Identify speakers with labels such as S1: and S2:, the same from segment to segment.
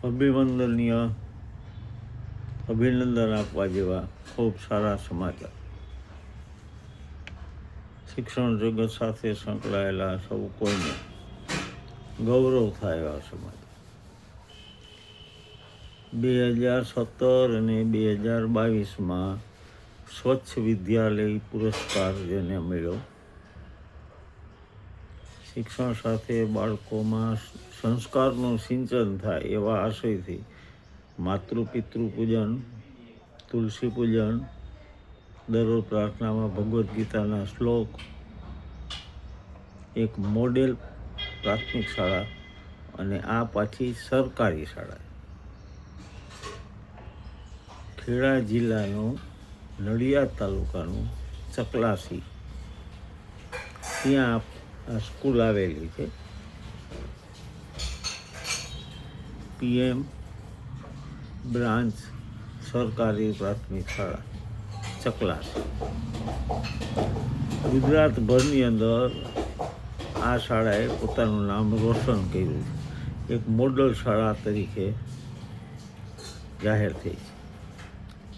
S1: અભિનંદન આપવા જેવા ખૂબ સારા સમાચાર. શિક્ષણ જગત સાથે સંકળાયેલા સૌ કોઈને ગૌરવ થાય એવા સમાચાર. 2017 અને 2022માં સ્વચ્છ વિદ્યાલય પુરસ્કાર જેને મળ્યો. શિક્ષણ સાથે બાળકોમાં સંસ્કારનું સિંચન થાય એવા આશયથી માતૃપિતૃ પૂજન, તુલસી પૂજન, દરરોજ પ્રાર્થનામાં ભગવદ્ ગીતાના શ્લોક, એક મોડેલ પ્રાથમિક શાળા અને આ પાછી સરકારી શાળા. ખેડા જિલ્લાનું નડિયાદ તાલુકાનું ચકલાસી, ત્યાં આ સ્કૂલ આવેલી છે. PM બ્રાન્ચ સરકારી પ્રાથમિક શાળા ચકલાસી. ગુજરાતભરની અંદર આ શાળાએ પોતાનું નામ રોશન કર્યું છે. એક મોડલ શાળા તરીકે જાહેર થઈ છે.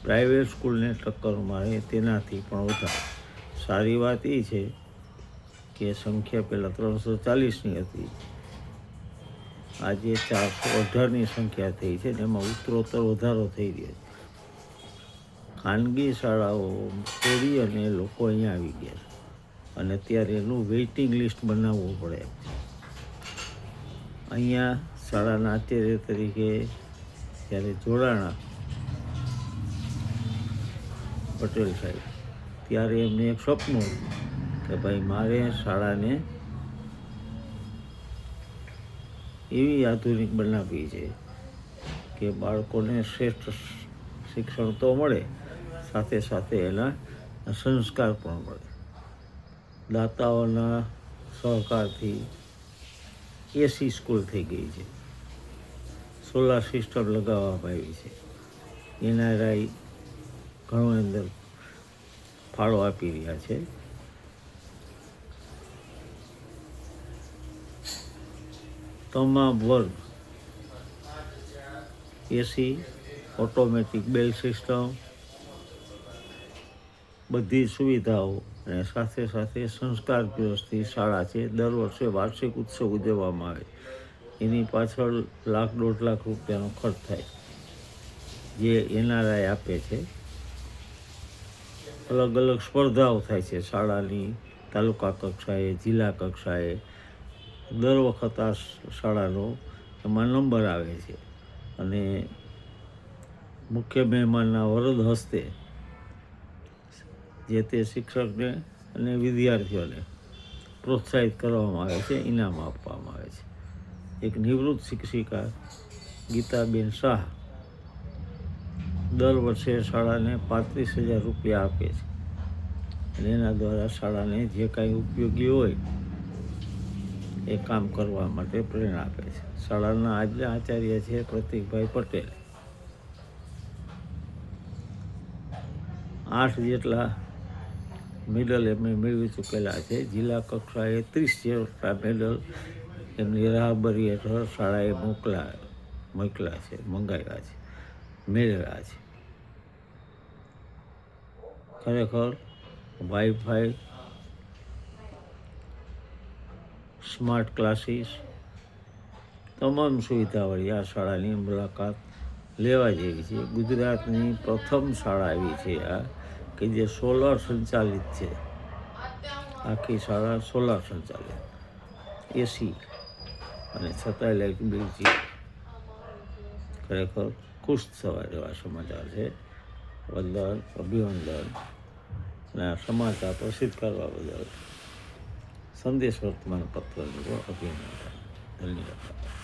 S1: પ્રાઇવેટ સ્કૂલને ટક્કર મારે તેનાથી પણ વધારે. સારી વાત એ છે કે સંખ્યા પહેલાં 340ની હતી, આજે 418ની સંખ્યા થઈ છે ને એમાં ઉત્તરોત્તર વધારો થઈ રહ્યો છે. ખાનગી શાળાઓ છોડી અને લોકો અહીંયા આવી ગયા છે અને ત્યારે એનું વેઇટિંગ લિસ્ટ બનાવવું પડે. અહીંયા શાળાના આચાર્ય તરીકે જ્યારે જોડાણા પટેલ સાહેબ, ત્યારે એમને એક સપનું હતું કે ભાઈ મારે શાળાને એવી આધુનિક બનાવવી છે કે બાળકોને શ્રેષ્ઠ શિક્ષણ તો મળે, સાથે સાથે એના સંસ્કાર પણ મળે. દાતાઓના સહકારથી એસી સ્કૂલ થઈ ગઈ છે. સોલાર સિસ્ટમ લગાવવામાં આવી છે. NRI ઘણો અંદર ફાળો આપી રહ્યા છે. તમામ વર્ગ એસી, ઓટોમેટિક બેલ સિસ્ટમ, બધી સુવિધાઓ અને સાથે સાથે સંસ્કાર વ્યવસ્થિત શાળા છે. દર વર્ષે વાર્ષિક ઉત્સવ ઉજવવામાં આવે. એની પાછળ $1 લાખ 1.5 લાખ રૂપિયાનો ખર્ચ થાય, જે NRI આપે છે. અલગ અલગ સ્પર્ધાઓ થાય છે શાળાની, તાલુકા કક્ષાએ, જિલ્લા કક્ષાએ. દર વખત આ શાળાનો એમાં નંબર આવે છે અને મુખ્ય મહેમાનના વરદ હસ્તે જે તે શિક્ષકને અને વિદ્યાર્થીઓને પ્રોત્સાહિત કરવામાં આવે છે, ઇનામ આપવામાં આવે છે. એક નિવૃત્ત શિક્ષિકા ગીતાબેન શાહ દર વર્ષે શાળાને 35,000 રૂપિયા આપે છે અને એના દ્વારા શાળાને જે કાંઈ ઉપયોગી હોય એ કામ કરવા માટે પ્રેરણા આપે છે. શાળાના આજના આચાર્ય છે પ્રતિકભાઈ પટેલ. 8 જેટલા મેડલ એમણે મેળવી ચૂકેલા છે. જિલ્લા કક્ષાએ 30 જેટલા મેડલ એમની રાહબરી હેઠળ શાળાએ મોકલ્યા છે, મંગાવ્યા છે, મેળવ્યા છે. ખરેખર વાઈફાઈ, સ્માર્ટ ક્લાસીસ, તમામ સુવિધાવાળી આ શાળાની મુલાકાત લેવા જેવી છે. ગુજરાતની પ્રથમ શાળા એવી છે આ કે જે સોલાર સંચાલિત છે. આખી શાળા સોલાર સંચાલિત, એસી અને સેટેલાઇટ બિલ છે. ખરેખર ખુશ થવા જેવા સમાચાર છે. વંદન, અભિનંદન અને આ સમાચાર પ્રસિદ્ધ કરવા બદલ સંદેશ વર્તમાન પત્રને અભિનંદન. ધન્યવાદ.